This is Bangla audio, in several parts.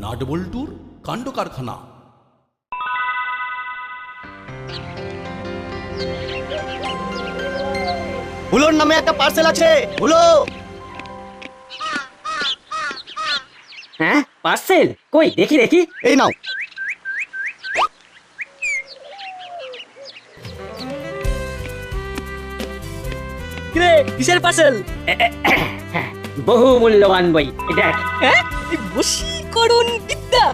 নাটবল্টুর কাণ্ড কারখানা। হুলোর নামে একটা পার্সেল আছে। হুলো, হ্যাঁ পার্সেল কই দেখি দেখি। এই নাও। কিরে কিসের পার্সেল? হ্যাঁ, বহু মূল্যবান বই এটা। হ্যাঁ বশীকরণ বিদ্যা।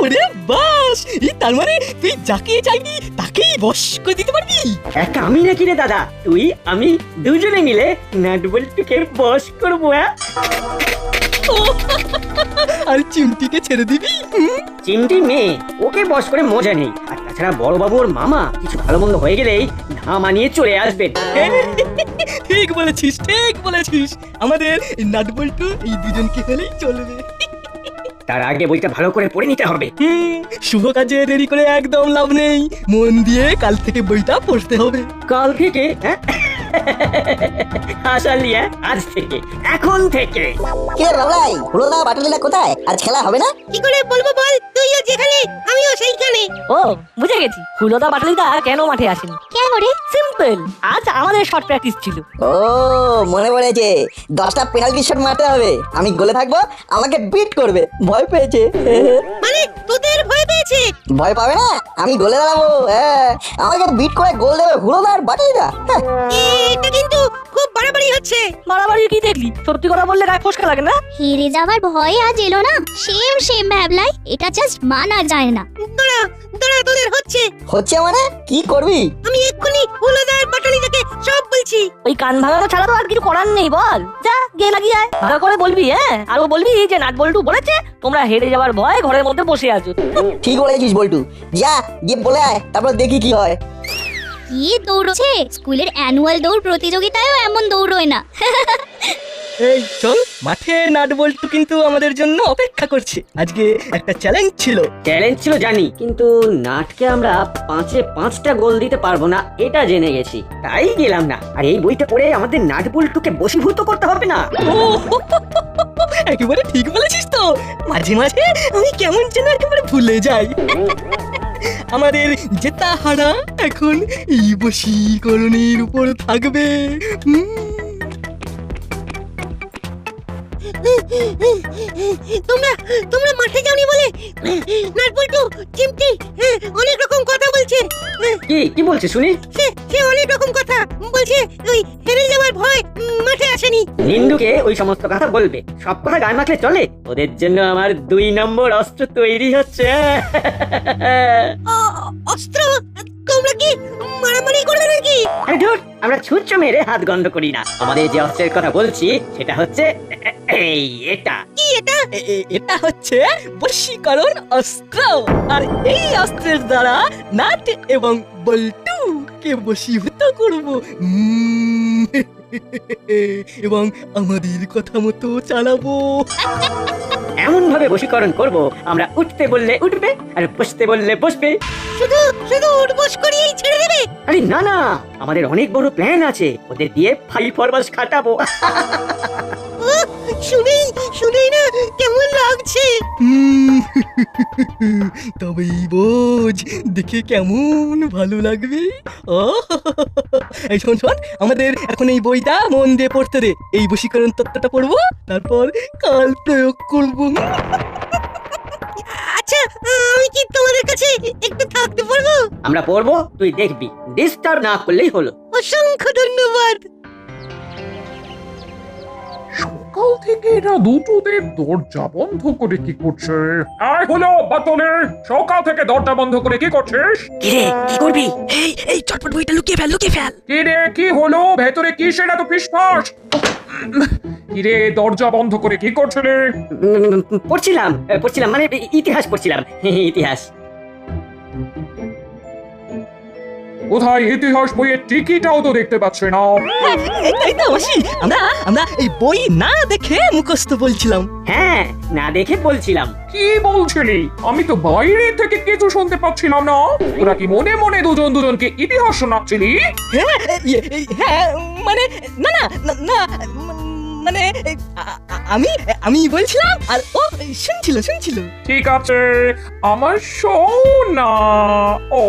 ওরে বাস, তার মানে তুই যাকে চাইবি তাকেই বশ করে দিতে পারবি? এক আমি নাকি রে দাদা, তুই আমি দুজনে মিলে নাটবল্টুকে বশ করবো। হ্যাঁ আর চিমটিকে ছেড়ে দিবি? চিমটি মেয়ে, ওকে বশ করে মজা নেই। আর তাছাড়া বড় বাবু ওর মামা কিছু ভালো মন্দ হয়ে গেলেই ধামা নিয়ে চলে আসবেন। ঠিক বলেছিস, ঠিক বলেছিস। আমাদের নাটবল্টু এই দুজনকে হলেই চলবে। তার আগে বইটা ভালো করে পড়ে নিতে হবে। শুভ কাজে দেরি করে একদম লাভ নেই। মন দিয়ে কাল থেকে বইটা পড়তে হবে। কাল থেকে? হ্যাঁ আসলে আজ থেকে, এখন থেকে। কে বাবলাই, হুলোদা বাটুলিদা কোথায়? আজ খেলা হবে না? কি করে বলবো বল? তুইও যেখানে আমিও সেইখানে। ও বুঝে গেছি, হুলোদা বাটলিদা কেন মাঠে আসেনি। কেন রে? সিম্পল, আজ আমাদের শর্ট প্র্যাকটিস ছিল। ও মনে পড়েছে, 10টা পেনাল্টি শট মারতে হবে। আমি গোলে থাকবো, আমাকে বিট করবে। ভয় পেয়েছে। মানে তোদের ভয় পেয়েছে? ভয় পাবে না, আমি গোলে দাঁড়াবো। হ্যাঁ, আমাকে বিট করে গোল দেবে হুলোদা আর বাটুলিদা। হ্যাঁ, এটা কিন্তু খুব বাড়াবাড়ি হচ্ছে। মারামারি কি দেখলি? সত্যি কথা বললে গায়ে ফসকা লাগে না? হেরে যাওয়ার ভয় আজ এলো না। সেম সেম ভাবলাই, এটা জাস্ট মানা যায় না। দাঁড়া দাঁড়া, তোদের হচ্ছে। হচ্ছে মানে কি করবি? আমি এক্ষুনি হুলোদার বাটালিটাকে সব বলছি। ওই কান ভাঙানো ছাড়া তো আর কিছু করার নেই। বল, যা গিয়ে লাগিয়ে আয়। ভালো করে বলবি। হ্যাঁ, আর ও বলবি যে নাটবল্টু বলেছে তোমরা হেরে যাওয়ার ভয় ঘরের মধ্যে বসে আছো। ঠিক বলেছিস বল্টু, যা গিয়ে বলে আয়, তারপর দেখি কি হয়। কি দৌড়ছে? স্কুলের অ্যানুয়াল দৌড় প্রতিযোগিতায়ও এমন দৌড়োয় না। এই চল, মাঠে নাটবল্টু কিন্তু আমাদের জন্য অপেক্ষা করছে। আজকে একটা চ্যালেঞ্জ ছিল। চ্যালেঞ্জ ছিল জানি, কিন্তু নাটকে আমরা 5-এ 5টা গোল দিতে পারবো না এটা জেনে গেছি, তাই গেলাম না। আর এই বইটা পড়ে আমাদের নাটবল্টুকে বশীভূত করতে হবে না? ও একেবারে ঠিক বলেছিস তো। মাঝে মাঝে আমি কেমন যেন একেবারে ভুলে যাই। আমাদের জেতা হারা এখন এই বশীকরণের উপর থাকবে। তোমরা তোমরা মাঠে যাওনি বলে নাটবল্টু চিমটি অনেক রকম কথা বলছে। কি কি বলছে শুনি? সে অনেক রকম কথা বলছে। ওই হেরে যাওয়ার ভয় মাঠে আসেনি। নিন্দুকে ওই সমস্ত কথা বলবে, সব কথা গায়ে মাখলে চলে? ওদের জন্য আমার 2 নম্বর অস্ত্র তৈরি হচ্ছে। অস্ত্র? তোমরা কি মারামারি করবে নাকি? আরে ধুর, আমরা ছুঁচো মেরে হাত গন্ধ করি না। আমাদের যে অস্ত্রের কথা বলছি সেটা হচ্ছে এই এটা। কি এটা? এটা হচ্ছে বশীকরণ অস্ত্র। আর এই অস্ত্রের দ্বারা নাট এবং বল্টু কে বশীভূত করব এবং আমাদের কথা মতো চালাবো। এমন ভাবে বশীকরণ করব, আমরা উঠতে বললে উঠবে আর বসতে বললে বসবে। শুধু শুধু উঠবস করিয়েই ছেড়ে দেবে? আরে না না, আমাদের অনেক বড় প্ল্যান আছে। ওদের দিয়ে ফাই ফরমাস খাটাবো। শুনেই শুনেই না কেমন লাগছে। তবেই বোঝ, দেখে কেমন ভালো লাগবে। ও এই শোন শোন, আমাদের এখন এই বইটা মন দিয়ে পড়তে দে। এই বশীকরণ তত্ত্বটা পড়বো, তারপর কাল প্রয়োগ করব। আচ্ছা, আমি কি তোমাদের কাছে একটু থাকতে পারবো? আমরা পড়বো, তুই দেখবি, ডিস্টার্ব না করলেই হলো। অসংখ্য ধন্যবাদ। সকাল থেকে এরা দুটোদের দরজা বন্ধ করে কি করছে? আয় হলো বাতলে, সকাল থেকে দরজা বন্ধ করে কি করছিস? কিরে কি করবি? এই চটপট বইটা লুকিয়ে ফেল, লুকিয়ে ফেল। কি রে কি হলো? ভেতরে কি সেটা তো ফিসফাস। কি রে, দরজা বন্ধ করে কি করছিলে? পড়ছিলাম পড়ছিলাম মানে ইতিহাস পড়ছিলাম। ইতিহাস। কোথায় ইতিহাস বইয়ের টিকিটাও তো দেখতে পাচ্ছে না। এই তো মাসি, আমরা আমরা এই বই না দেখে মুখস্থ বলছিলাম। হ্যাঁ, না দেখে বলছিলাম। কি বলছিলি? আমি তো বাইরে থেকে কিছু শুনতে পাচ্ছিলাম না। তোরা কি মনে মনে দুজন দুজনকে ইতিহাস শোনাচ্ছিলি? হ্যাঁ হ্যাঁ, মানে না না না না মানে আমি আমি বলছিলাম আর ও শুনছিল ঠিক আছে আমার সোনা। ও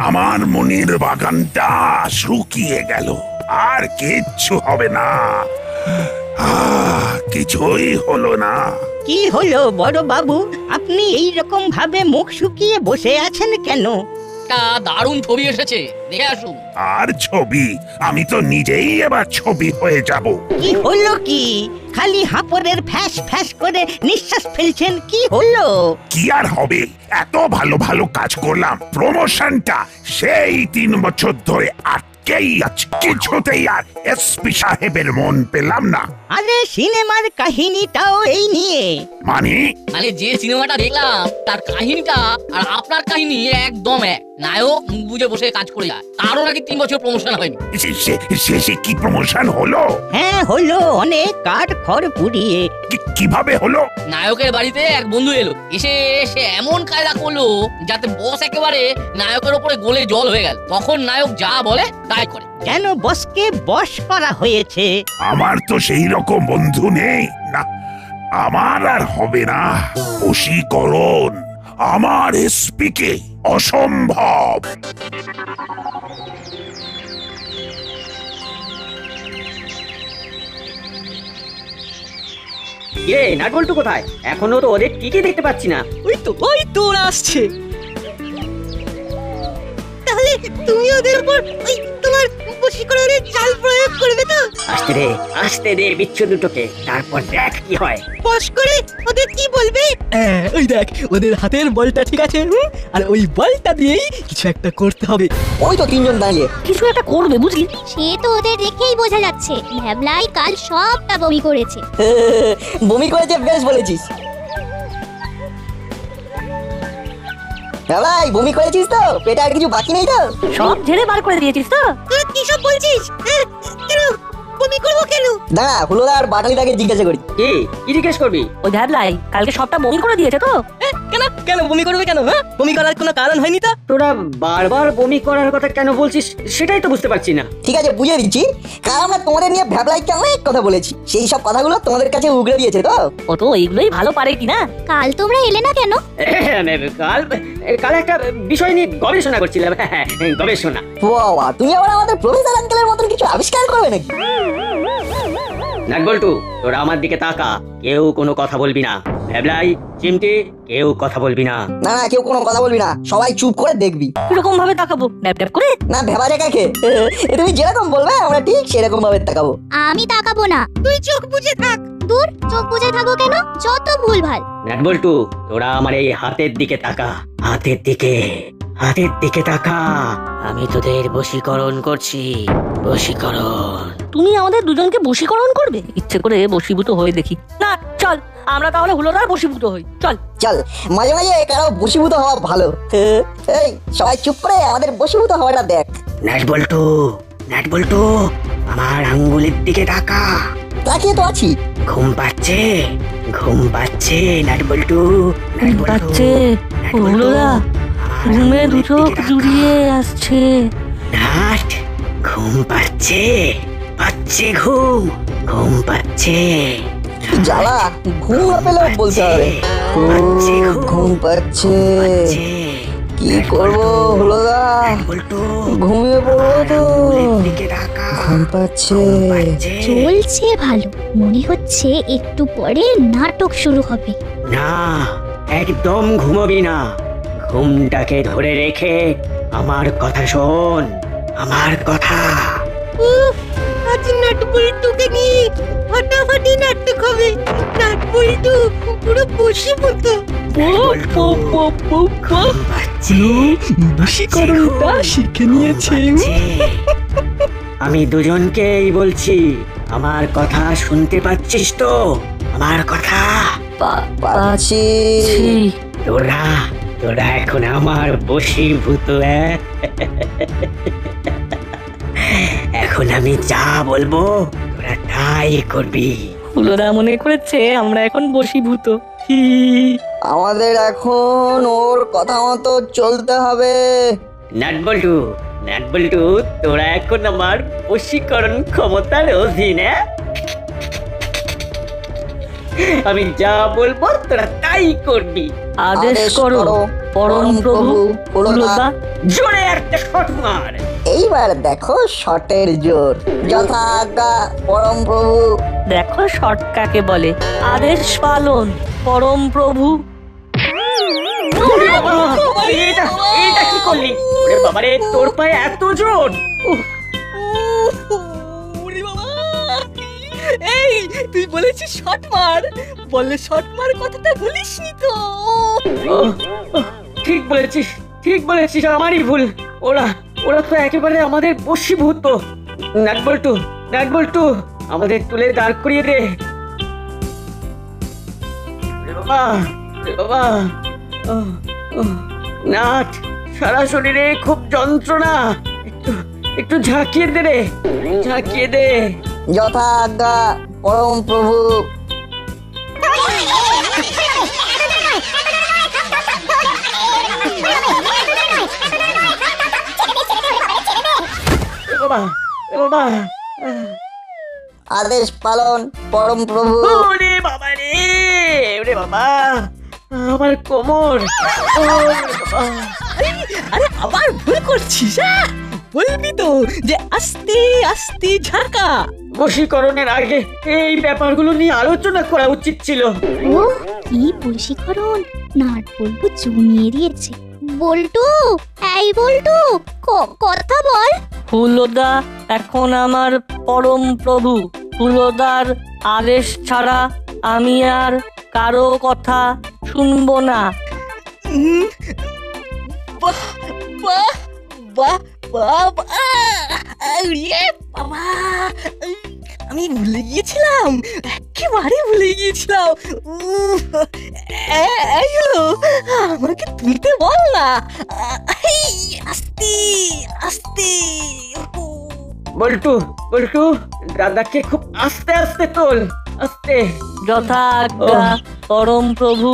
আমার মনির বাগানটা শুকিয়ে গেল, আর কিচ্ছু হবে না। কিছুই হলো না। কি হলো বড় বাবু, আপনি এই রকম ভাবে মুখ শুকিয়ে বসে আছেন কেন? দারুণ ছবি এসেছে, দেখে আসুন। আর ছবি? আমি তো নিজেই এবার ছবি হয়ে যাব। কি হলো কি? খালি হাঁপড়ের ফ্যাস ফ্যাস করে নিঃশ্বাস ফেলছেন, কি হলো? কি আর হবে, এত ভালো ভালো কাজ করলাম, প্রমোশনটা সেই 3 বছর ধরে আটকেই আছে। কিছুতেই আর এসপি সাহেবের মন পেলাম না। আরে সিনেমার কাহিনীটাও এই নিয়ে। মানে যে সিনেমাটা দেখলাম তার কাহিনীটা আর আপনার কাহিনী একদম এক। নায়ক মুখ বুজে বসে কাজ করে যায়, তারও নাকি 3 বছর প্রমোশন হয়নি। শেষে কি প্রমোশন হলো? হ্যাঁ হলো, অনেক কাঠ খড় পুড়িয়ে। কিভাবে হলো? নায়কের বাড়িতে এক বন্ধু এলো, এসে সে এমন কায়দা করলো যাতে বস একেবারে নায়কের উপরে গলে জল হয়ে গেল। তখন নায়ক যা বলে তাই করে। কেন বসকে বশ করা হয়েছে? আমার তো সেই রকম বন্ধু নেই না, আমার আর হবে না। বশীকরণ আমার এসপি কে অসম্ভব। কে নাটবল্টু কোথায়? এখনো তো ওদের টিকে দেখতে পাচ্ছি না। ওই তো ওরা আসছে। তাহলে তুমি ওদের উপর ওই তোমার বশীকরণের চাল প্রয়োগ করবে তো? আসতে দে বিচ্ছু দুটোকে, তারপর দেখ কি হয়। বশ করে ওদের কি বলবে? ওই দেখ ওদের হাতের বলটা ঠিক আছে, আর ওই বলটা দিয়েই কিছু একটা করতে হবে। ওই তো 3 জন দাঁড়িয়ে। কিছু একটা করবে বুঝলি। সে তো ওদের দেখেই বোঝা যাচ্ছে ভ্যাবলাই কাল সবটা বমি করেছে। বমি করেছে, বেশ বলেছিস। ভাই বমি করেছিস তো? পেটে আর কিছু বাকি নেই তো? সব ঝেড়ে বার করে দিয়েছিস তো? তোরা কি সব বলছিস? কেন বমি করবো কেন? দাঁড়া, হুলোদা আর বাটালিদাকে জিজ্ঞাসা করি। কি জিজ্ঞেস করবি? ওই ভ্যাবলাই কালকে সবটা বমি করে দিয়েছে তো? কেন বমি করবে কেন? বমি করার কোনো কারণ হয়নি তো। তোরা বারবার বমি করার কথা কেন বলছিস সেটাই তো বুঝতে পারছি না। ঠিক আছে, বুঝিয়ে দিচ্ছি। কারণ আমরা তোমাদের নিয়ে ভ্যাবলাইকে অনেক কথা বলেছি, সেই সব কথাগুলো তোমাদের কাছে উগড়ে দিয়েছে তো। ও তো এইগুলোই ভালো পারে কিনা। কাল তোমরা এলে না কেন? কাল একটা বিষয় নিয়ে গবেষণা করছিলাম। গবেষণা। বাবা, তুমি আবার আমাদের প্রফেসর আঙ্কেলের মতন কিছু আবিষ্কার করবে নাকি? নাটবল্টু তোরা আমার দিকে তাকা, কেউ কোনো কথা বলবি না। ভ্যাবলাই, চিমটি, কেউ কথা বলবি না। না না, কেউ কোনো কথা বলবি না, সবাই চুপ করে দেখবি। কিরকম ভাবে তাকাবো? ড্যাপ ড্যাপ করে? না, ভেবা জায়গাকে তুমি যেরকম বলবে আমরা ঠিক সেরকম ভাবে তাকাবো। আমি তাকাবো না। তুই চোখ বুজে থাক। দূর, চোখ বুজে থাকো কেন? যত ভুলভাল। নাটবল্টু তোরা আমার এই হাতের দিকে তাকা, হাতের দিকে তাকা। আমি তোদের বশীকরণ করছি, বশীকরণ। তুমি আমাদের দুজনকে বশীকরণ করবে? ইচ্ছে করে বশীভূত হয়ে দেখি না। চল আমরা তাহলে হুলোদার বশীভূত হই। চল চল, মাঝে মাঝে কারো বশীভূত হওয়া ভালো। এই সবাই চুপ করে আমাদের বশীভূত হওয়াটা দেখ। নাটবল্টু আমার আঙ্গুলের দিকে তাকা। তাকিয়ে তো আছি। ঘুম পাচ্ছে নাটবল্টু। পাচ্ছে হুলোদা, ঘুমে দু চোখ জুড়িয়ে আসছে। নাট ঘুম পাচ্ছে ঘুম পাচ্ছে। জ্বালা, ঘুম না পেলেও বলতে হবে ঘুম পাচ্ছে। কি করবো হুলোদা, ঘুমিয়ে পড়বো তো। ঘুম পাচ্ছে। চলছে ভালো, মনে হচ্ছে একটু পরে নাটক শুরু হবে। না, একদম ঘুমাবি না। ঘুমটাকে ধরে রেখে আমার কথা শোন, আমার কথা। আজ নাটবল্টুকে নিয়ে ফাটাফাটি নাটক হবে। নাটবল্টু পুরো বশীভূত। বশীকরণটা শিখে নিয়েছে। আমি দুজনকেই বলছি, আমার কথা শুনতে পাচ্ছিস তো? আমার কথা পাচ্ছি। তোরা এখন আমার বশীভূত। এখন আমি যা বলবো তোরা তাই করবি। হুলোদা মনে করেছে আমরা এখন বশীভূত। আমাদের এখন ওর কথা মতো চলতে হবে। নাটবল্টু নাটবল্টু, তোরা এখন আমার বশীকরণ ক্ষমতার অধীনে। আমি যা বলবো তোরা তাই করবি। আদেশ করো পরম প্রভু হুলোদা। জোরে একটা শট মার। এইবার দেখো শটের জোর। যথা আজ্ঞা পরম প্রভু। দেখো শর্ট কাকে বলে। আদেশ পালন পরম প্রভু। ওরে বাবা, এটা কি করলি? ওরে বাবারে, তোর পায়ে এত জোর! উফ, ওরে বাবা! এই তুই বলেছিস শট মার, বললে শট মার কথাটা ভুলিসনি তো। ঠিক বলেছিস, ঠিক বলেছিস, আমারই ভুল। ওরা ওরা তো একেবারে আমাদের বশীভূত। নাটবল্টু নাটবল্টু, আমাদের তুলে দাঁড় করিয়ে দে। ওরে বাবা, ওরে বাবা, নাট, সারা শরীরে খুব যন্ত্রণা। একটু একটু ঝাঁকিয়ে দে রে, ঝাঁকিয়ে দে। যথা আজ্ঞা পরম প্রভু। বাবা, বাবা, আদেশ পালন পরম প্রভু। ওরে বাবা রে, ওরে বাবা, আমার কোমর। ওরে বাবা। আরে আবার ভুল করছিস? বলবি তো যে আস্তে আস্তে ঝাঁকা। বশীকরণের আগে এই ব্যাপারগুলো নিয়ে আলোচনা করা উচিত ছিল। ও কি বশীকরণ, নাট বল্টু জমিয়ে দিয়েছে। বল্টু, এই বল্টু, কথা বল। হুলোদা এখন আমার পরম প্রভু। হুলোদার আদেশ ছাড়া আমি আর কারো কথা শুনবো না। বাহ বাহ বাহ বাবা, বাবা, আমি ভুলে গিয়েছিলাম, একেবারে ভুলে গিয়েছিলাম। এই হলো, আমাকে তুলতে বল না। আস্তে আস্তে। বল্টু বল্টু, দাদাকে খুব আস্তে আস্তে তোল, আস্তে। যথা আজ্ঞা পরম প্রভু।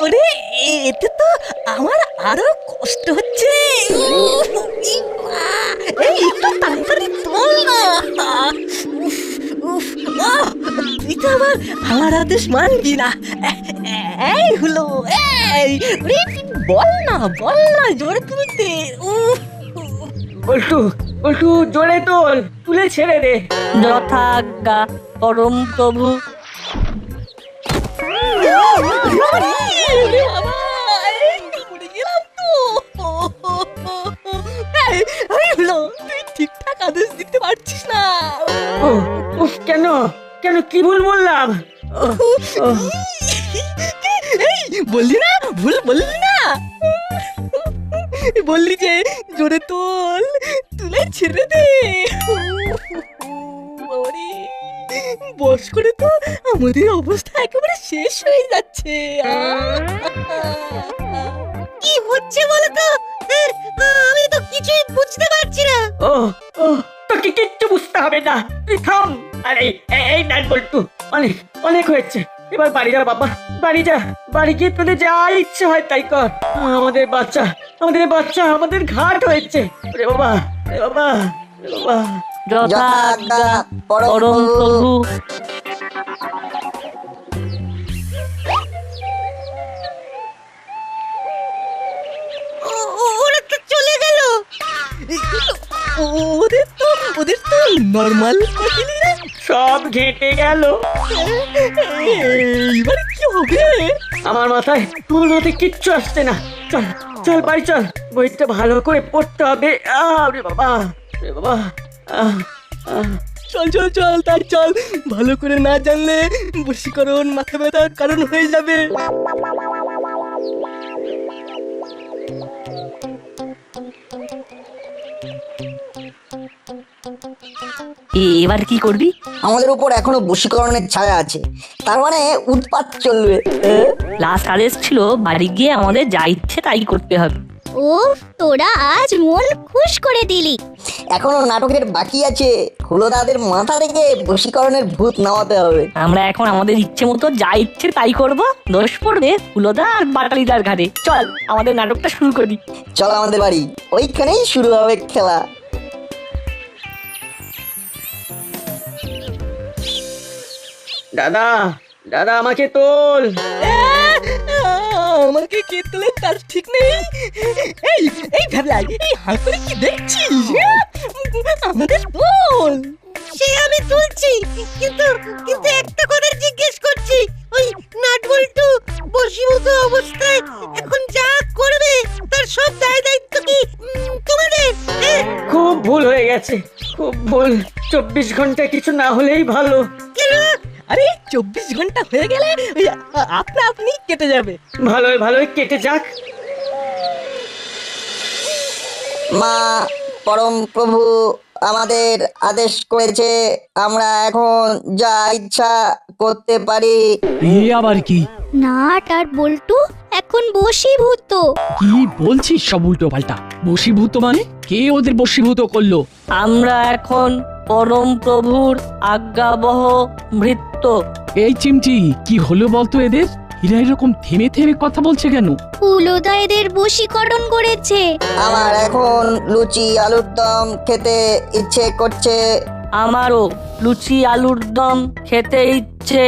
ওরে, এতে তো আমার আরো কষ্ট হচ্ছে। এই একটু তাড়াতাড়ি তোল না। তুই তো আমার আদেশ মানবি না। এই হলো, এই বল না, বল না, জোরে তুলতে। বল্টু বল্টু, জোরে তোল, তুলে ছেড়ে দে। যথা আজ্ঞা পরম প্রভু। তুই ঠিকঠাক আদেশ দিতে পারছিস না। উফ, কেন কেন, কি ভুল বললাম? বললি না, ভুল বললি না। বললি যে জোরে তোল, তুলে ছেড়ে দে। বস করে তো আমাদের অবস্থা একেবারে শেষ হয়ে যাচ্ছে। কি হচ্ছে বলো তো? আমি তো কিছুই বুঝতে পারছি না। ও ও, তোকে কিচ্ছু বুঝতে হবে না, তুই থাম। আরে এই নাট বল্টু, অনেক অনেক হয়েছে, এবার বাড়ি যা বাবা, বাড়ি যা। বাড়ি গিয়ে তোদের যা ইচ্ছে হয় তাই কর। আমাদের বাচ্চা, আমাদের বাচ্চা, আমাদের ঘাট হয়েছে। রে বাবা, রে বাবা, রে বাবা। যথা আজ্ঞা পরম প্রভু। ওরা তো চলে গেল। ওদের তো নরমাল করলি না। সব ঘেঁটে গেল। এইবার কি হবে? আমার মাথায় কিচ্ছু আসছে না। চল চল বাড়ি চল, বইটা ভালো করে পড়তে হবে। রে বাবা, রে বাবা। চল চল চল, তাই চল। ভালো করে না জানলে বশীকরণ মাথা ব্যথার কারণ হয়ে যাবে। এবার কি করবি? আমাদের উপর এখনো বশীকরণের ছায়া আছে, তার মানে উৎপাত চলবে। লাস্ট আদেশ ছিল বাড়ি গিয়ে আমাদের যা ইচ্ছে তাই করতে হবে। ও তোরা আজ মন খুশ করে দিলি। এখনো নাটকের বাকি আছে। হুলোদাদের মাথা থেকে বশীকরণের ভূত নামাতে হবে। আমরা এখন আমাদের ইচ্ছে মতো যা ইচ্ছে তাই করব, দোষ পড়বে হুলোদা আর বাটালিদার ঘাড়ে। চল আমাদের নাটকটা শুরু করি। চল আমাদের বাড়ি, ওইখানেই শুরু হবে খেলা। দাদা দাদা আমাকে তোল। আমাকে কে তোলে তার ঠিক নেই। এই এই ভেবলাই, এই হাল করে কি দেখছিস? আমাদের তোল। সে আমি তুলছি, কিন্তু কিন্তু একটা কথা জিজ্ঞেস করছি, ওই নাটবল্টু বশীভূত অবস্থায় এখন যা করবে তার সব দায় দায়িত্ব কি তোমাদের? খুব ভুল হয়ে গেছে, খুব ভুল। 24 ঘন্টা কিছু না হলেই ভালো। আরে 24 ঘন্টা হয়ে গেলে ওই আপনা আপনি কেটে যাবে। ভালোই ভালোই কেটে যাক। মা পরম প্রভু আমাদের আদেশ করেছে আমরা এখন যা ইচ্ছা করতে পারি। এ আবার কি? নাট আর বল্টু এখন বশীভূত। কি বলছিস সব উল্টো পাল্টা? বশীভূত মানে? কে ওদের বশীভূত করলো? আমরা এখন পরম প্রভুর আজ্ঞাবহ ভৃত্য। এই চিমটি, কি হলো বলতো এদের? এরা এরকম থেমে থেমে কথা বলছে কেন? হুলোদা এদের বশীকরণ করেছে। আমার এখন লুচি আলুর দম খেতে ইচ্ছে করছে। আমারও লুচি আলুর দম খেতে ইচ্ছে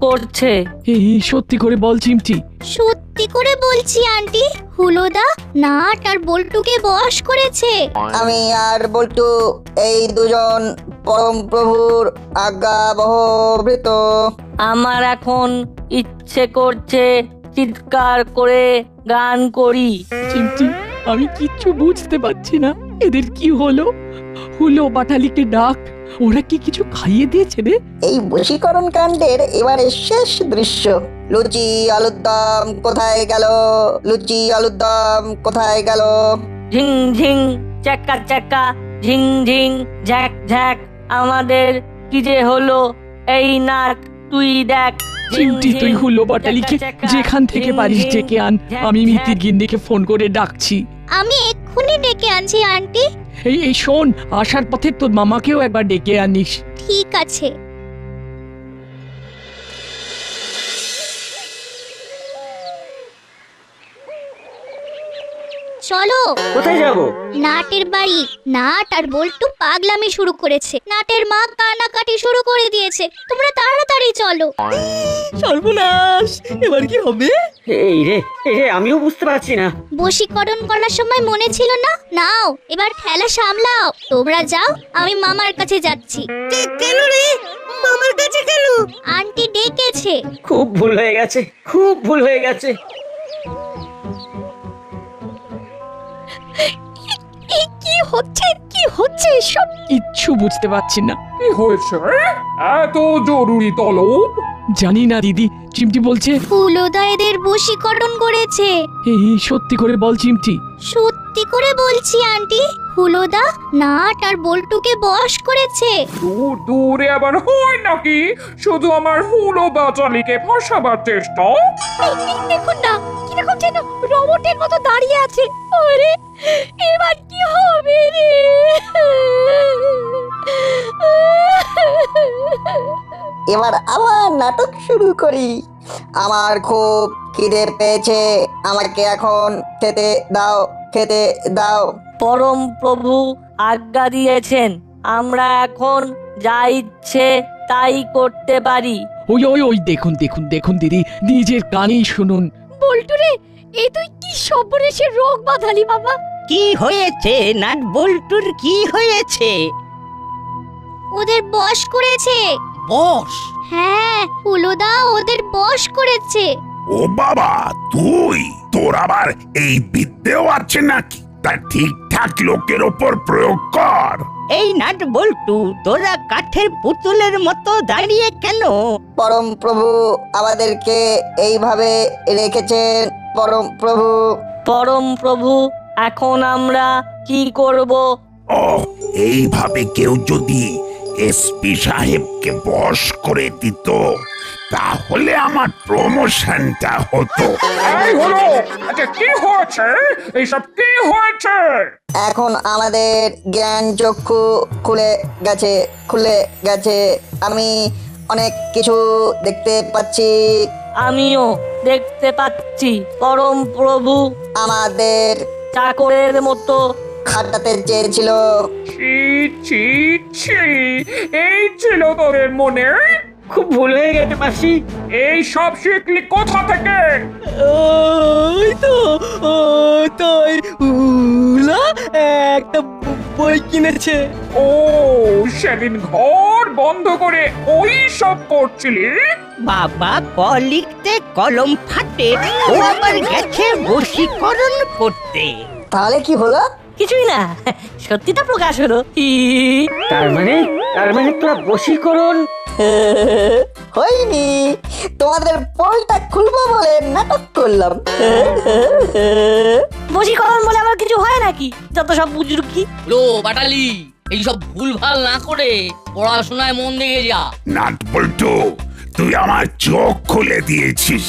করছে। এই সত্যি করে বল চিমটি। সত্যি করে বলছি আন্টি, হুলোদা নাট আর বল্টুকে বশ করেছে। আমি আর বল্টু এই দুজন পরম প্রভুর আজ্ঞাবহ ভৃত। আমার এখন ইচ্ছে করছে চিৎকার করে গান করি। চিমটি, আমি কিচ্ছু বুঝতে পারছি না। এদের কি হলো? হুলো বাটালিকে ডাক। ওরা কি কিছু খাইয়ে দিয়েছে রে? এই বশীকরণ কাণ্ডের এবারে শেষ দৃশ্য। লুচি আলুর দম কোথায় গেল? লুচি আলুর দম কোথায় গেল? ঝিং ঝিং চাকা চাকা, ঝিং ঝিং ঝ্যাক ঝ্যাক, আমাদের কি যে হলো এই নাট তুই দেখ। চিমটি, তুই হুলো বাটালিকে যেখান থেকে পারিস ডেকে আন। আমি মিতির গিন্নিকে ফোন করে ডাকছি। আমি এক্ষুনি ডেকে আনছি আন্টি। এই শোন, আসার পথে তোর মামাকেও একবার ডেকে আনিস। ঠিক আছে। চলো। কোথায় যাব? নাটের বাড়ি। নাট আর বল্টু পাগলামি শুরু করেছে। নাটের মা কান্নাকাটি শুরু করে দিয়েছে। তোমরা তাড়াতাড়ি চলো। সর্বনাশ, এবার কি হবে? এই রে আমিও বুঝতে পারছি না। বশীকরণ করার সময় মনে ছিল না? নাও এবার খেলা সামলাও। তোমরা যাও, আমি মামার কাছে যাচ্ছি। কেন রে? মামার কাছে কেন? আন্টি ডেকেছে। খুব ভুল হয়ে গেছে, খুব ভুল হয়ে গেছে। কি হচ্ছে সব? কিচ্ছু বুঝতে পারছি না। কি হয়েছে? এত জরুরি তলব? জানি না দিদি, চিমটি বলছে হুলোদা এদের বশীকরণ করেছে। এই সত্যি করে বল চিমটি। সত্যি করে বলছি আন্টি, হুলোদা নাট আর বল্টুকে বশ করেছে। দূর দূরে আবার হয় নাকি শুধু আমার হুলো বাচালিকে ফাঁসাবার চেষ্টা? দেখুন না, কিরকম যেন রোবটের মতো দাঁড়িয়ে আছে। ওরে, এবার কি হবে রে? এবার আবার নাটক শুরু করি। আমার খুব খিদে পেয়েছে, আমাকে এখন খেতে দাও, খেতে দাও। পরম প্রভু আজ্ঞা দিয়েছেন, আমরা এখন যা ইচ্ছে তাই করতে পারি। ওই ওই ওই দেখুন দেখুন দেখুন দিদি, নিজের কানেই শুনুন। বল্টু রে, এই তুই কি সর্বনেশের রোগ বাঁধালি বাবা? কি হয়েছে নাট বল্টুর? কি হয়েছে? ওদের বশ করেছে। বস? হ্যাঁ, হুলোদা ওদের বশ করেছে। ও বাবা, তোর আবার এই বিদ্যেও আছে নাকি? তা ঠিকঠাক লোকের ওপর প্রয়োগ কর। এই নাট বল্টু, তোরা কাঠের পুতুলের মতো দাঁড়িয়ে কেন? পরম প্রভু আমাদেরকে এইভাবে রেখেছেন। পরম প্রভু। পরম প্রভু, এখন আমরা কি করব? ও, এইভাবে কেউ যদি এসপি সাহেবকে বশ করে দিত, তাহলে আমার প্রমোশনটা হতো। এই হলো, আচ্ছা কি হয়েছে? এইসব কি হয়েছে? এখন আমাদের জ্ঞান চক্ষু খুলে গেছে। আমি অনেক কিছু দেখতে পাচ্ছি। আমিও দেখতে পাচ্ছি পরম প্রভু আমাদের চাকরের মতো খাটাতে চেয়েছিল। ছি ছি ছি, এই ছিল তোদের মনে? খুব ভুল হয়ে গেছে মাসি। এই সব শিখলি কোথা থেকে? ওই তো তাই হুলো একটা বই কিনেছে। ও, সেদিন ঘর বন্ধ করে ওই সব করছিলি? বাবা ক লিখতে কলম ফাটে, ও আবার গেছে বশীকরণ করতে। তাহলে কি হলো? কিছুই না, সত্যিটা প্রকাশ হলো। তার মানে তোরা বশীকরণ হয়নি, তোমাদের পোলটা খুলবো বলে নাটক করলাম। বশীকরণ বলে আবার কিছু হয় নাকি? যত সব বুজরুকি। লো বাটালি, এইসব ভুলভাল না করে পড়াশোনায় মন দিয়ে যা। নাট বল্টু, তুই আমার চোখ খুলে দিয়েছিস।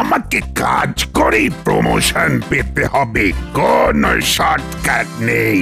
আমাকে কাজ করেই প্রমোশন পেতে হবে, কোনো শর্টকাট নেই।